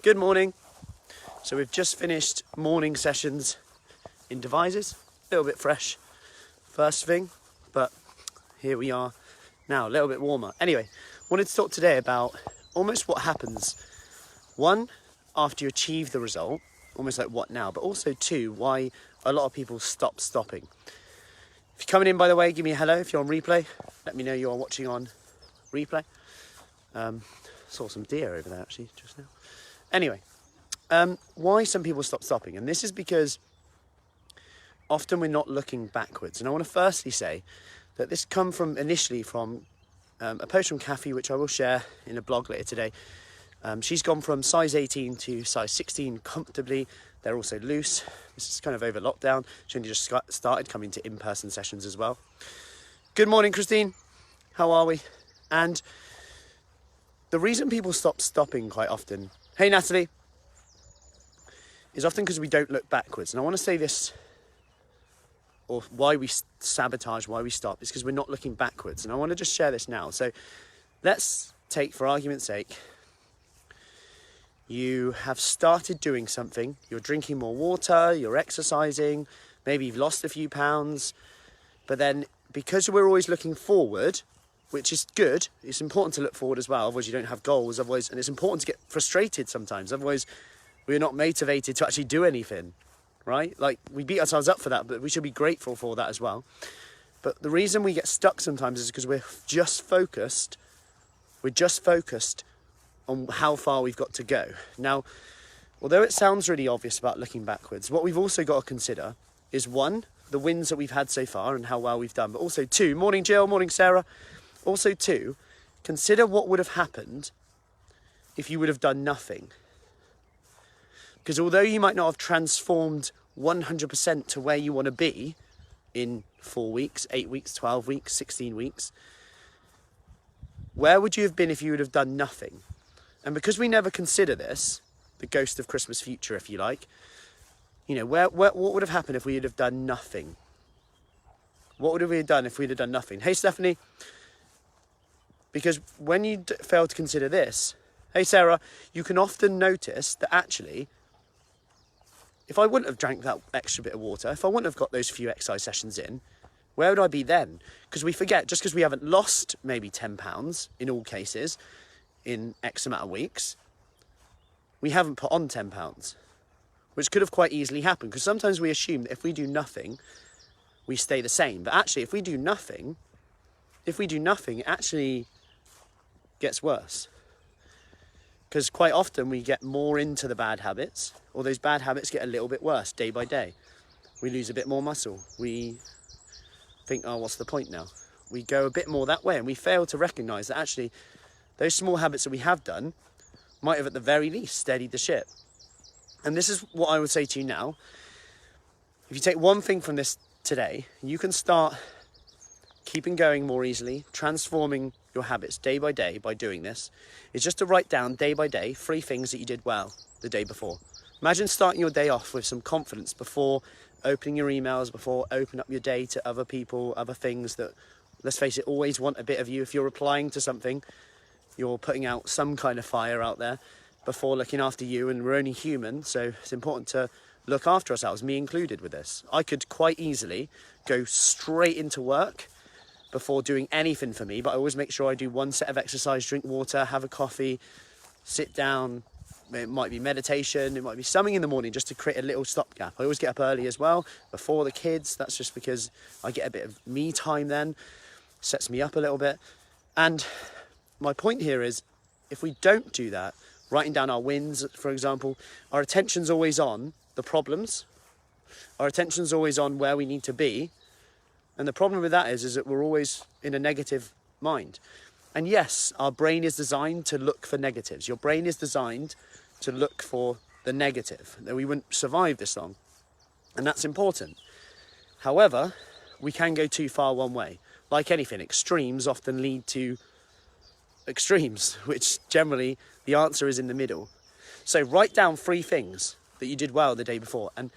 Good morning. So we've just finished morning sessions in Devizes. A little bit fresh first thing, but here we are now, a little bit warmer. Anyway, wanted to talk today about almost what happens, one, after you achieve the result, almost like what now, but also two, why a lot of people stop stopping. If you're coming in, by the way, give me a hello. If you're on replay, let me know you're watching on replay. Saw some deer over there actually just now. Anyway, why some people stop stopping, and this is because often we're not looking backwards. And I want to firstly say that this come from initially from a post from Kathy, which I will share in a blog later today. She's gone from size 18 to size 16 comfortably. They're also loose. This is kind of over lockdown. She only just started coming to in-person sessions as well. Good morning, Christine. How are we? And the reason people stop stopping quite often, hey Natalie, is often because we don't look backwards. And I want to say this, or why we sabotage, why we stop, is because we're not looking backwards. And I want to just share this now. So let's take, for argument's sake, you have started doing something, you're drinking more water, you're exercising, maybe you've lost a few pounds, but then because we're always looking forward, which is good, it's important to look forward as well, otherwise you don't have goals, otherwise, and it's important to get frustrated sometimes, otherwise we're not motivated to actually do anything, right? Like, we beat ourselves up for that, but we should be grateful for that as well. But the reason we get stuck sometimes is because we're just focused on how far we've got to go. Now, although it sounds really obvious about looking backwards, what we've also got to consider is one, the wins that we've had so far and how well we've done, but also two, morning Jill, morning Sarah, also two, consider what would have happened if you would have done nothing. Because although you might not have transformed 100% to where you want to be in 4 weeks, 8 weeks, 12 weeks, 16 weeks, where would you have been if you would have done nothing? And because we never consider this, the ghost of Christmas future, if you like, you know, what would have happened if we would have done nothing? What would we have done if we'd have done nothing? Hey, Stephanie, because when you fail to consider this, hey, Sarah, you can often notice that actually, if I wouldn't have drank that extra bit of water, if I wouldn't have got those few exercise sessions in, where would I be then? Because we forget, just because we haven't lost maybe 10 pounds in all cases, in X amount of weeks, we haven't put on 10 pounds, which could have quite easily happened, because sometimes we assume that if we do nothing, we stay the same. But actually, if we do nothing, it actually gets worse. Because quite often we get more into the bad habits, or those bad habits get a little bit worse day by day. We lose a bit more muscle. We think, oh, what's the point now? We go a bit more that way, and we fail to recognise that actually those small habits that we have done might have at the very least steadied the ship. And this is what I would say to you now. If you take one thing from this today, you can start keeping going more easily, transforming your habits day by day by doing this, is just to write down day by day 3 things that you did well the day before. Imagine starting your day off with some confidence before opening your emails, before opening up your day to other people, other things that, let's face it, always want a bit of you. If you're replying to something, you're putting out some kind of fire out there before looking after you, and we're only human, so it's important to look after ourselves, me included with this. I could quite easily go straight into work before doing anything for me, but I always make sure I do one set of exercise, drink water, have a coffee, sit down. It might be meditation, it might be something in the morning just to create a little stopgap. I always get up early as well, before the kids. That's just because I get a bit of me time then, sets me up a little bit. And my point here is, if we don't do that, writing down our wins, for example, our attention's always on the problems, our attention's always on where we need to be, and the problem with that is that we're always in a negative mind. And yes, our brain is designed to look for negatives. Your brain is designed to look for the negative, that we wouldn't survive this long, and that's important. However, we can go too far one way. Like anything, extremes often lead to extremes, which generally the answer is in the middle. So write down 3 things that you did well the day before. And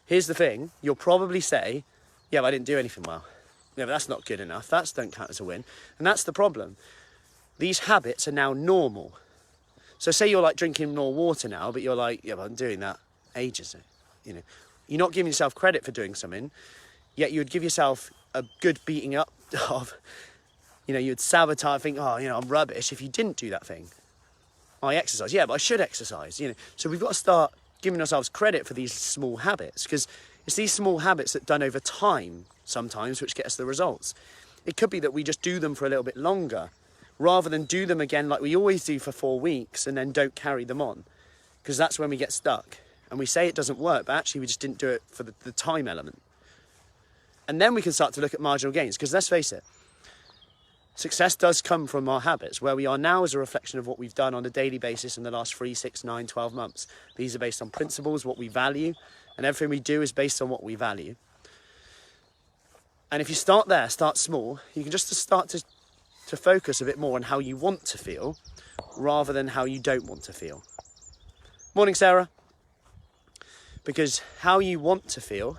here's the thing, you'll probably say, yeah, but I didn't do anything well. Yeah, but that's not good enough. That don't count as a win. And that's the problem. These habits are now normal. So say you're like drinking more water now, but you're like, yeah, but I'm doing that ages. You know, you're not giving yourself credit for doing something, yet you would give yourself a good beating up of, you know, you'd sabotage, think, oh, you know, I'm rubbish if you didn't do that thing. I exercise, yeah, but I should exercise, you know. So we've got to start giving ourselves credit for these small habits, because it's these small habits that done over time sometimes which get us the results. It could be that we just do them for a little bit longer rather than do them again like we always do for 4 weeks and then don't carry them on, because that's when we get stuck and we say it doesn't work, but actually we just didn't do it for the time element. And then we can start to look at marginal gains, because let's face it, success does come from our habits. Where we are now is a reflection of what we've done on a daily basis in the last 3, 6, 9, 12 months. These are based on principles, what we value, and everything we do is based on what we value. And if you start there, start small, you can just start to focus a bit more on how you want to feel rather than how you don't want to feel. Morning, Sarah. Because how you want to feel,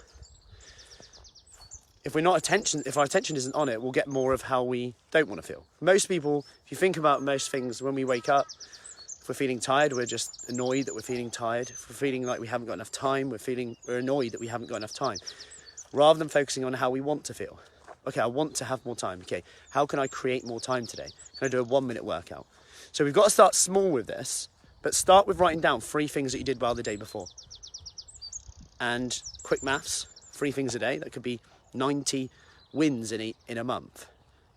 if our attention isn't on it, we'll get more of how we don't want to feel. Most people, if you think about most things, when we wake up, if we're feeling tired, we're just annoyed that we're feeling tired. If we're feeling like we haven't got enough time, we're annoyed that we haven't got enough time. Rather than focusing on how we want to feel. Okay, I want to have more time. Okay, how can I create more time today? Can I do a 1-minute workout? So we've got to start small with this, but start with writing down 3 things that you did well the day before. And quick maths, 3 things a day. That could be 90 wins in a month.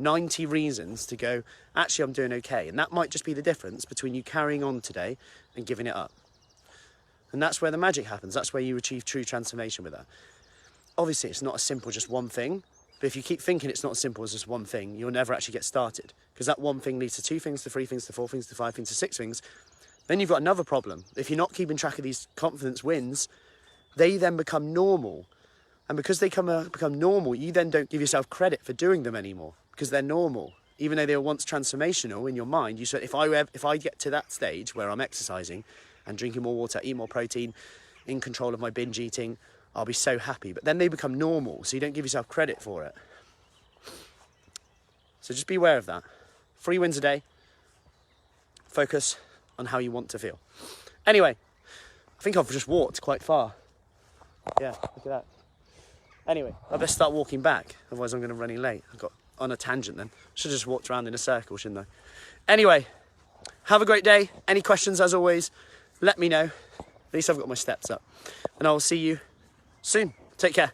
90 reasons to go, actually, I'm doing okay. And that might just be the difference between you carrying on today and giving it up. And that's where the magic happens. That's where you achieve true transformation with that. Obviously, it's not as simple as just one thing. But if you keep thinking it's not as simple as just one thing, you'll never actually get started. Because that one thing leads to 2 things, to 3 things, to 4 things, to 5 things, to 6 things. Then you've got another problem. If you're not keeping track of these confidence wins, they then become normal. And because they become normal, you then don't give yourself credit for doing them anymore, because they're normal. Even though they were once transformational in your mind, you said, if I get to that stage where I'm exercising and drinking more water, eat more protein, in control of my binge eating, I'll be so happy. But then they become normal, so you don't give yourself credit for it. So just be aware of that. 3 wins a day. Focus on how you want to feel. Anyway, I think I've just walked quite far. Yeah, look at that. Anyway, I best start walking back, otherwise I'm going to be running late. I got on a tangent then. Should have just walked around in a circle, shouldn't I? Anyway, have a great day. Any questions, as always, let me know. At least I've got my steps up. And I will see you soon. Take care.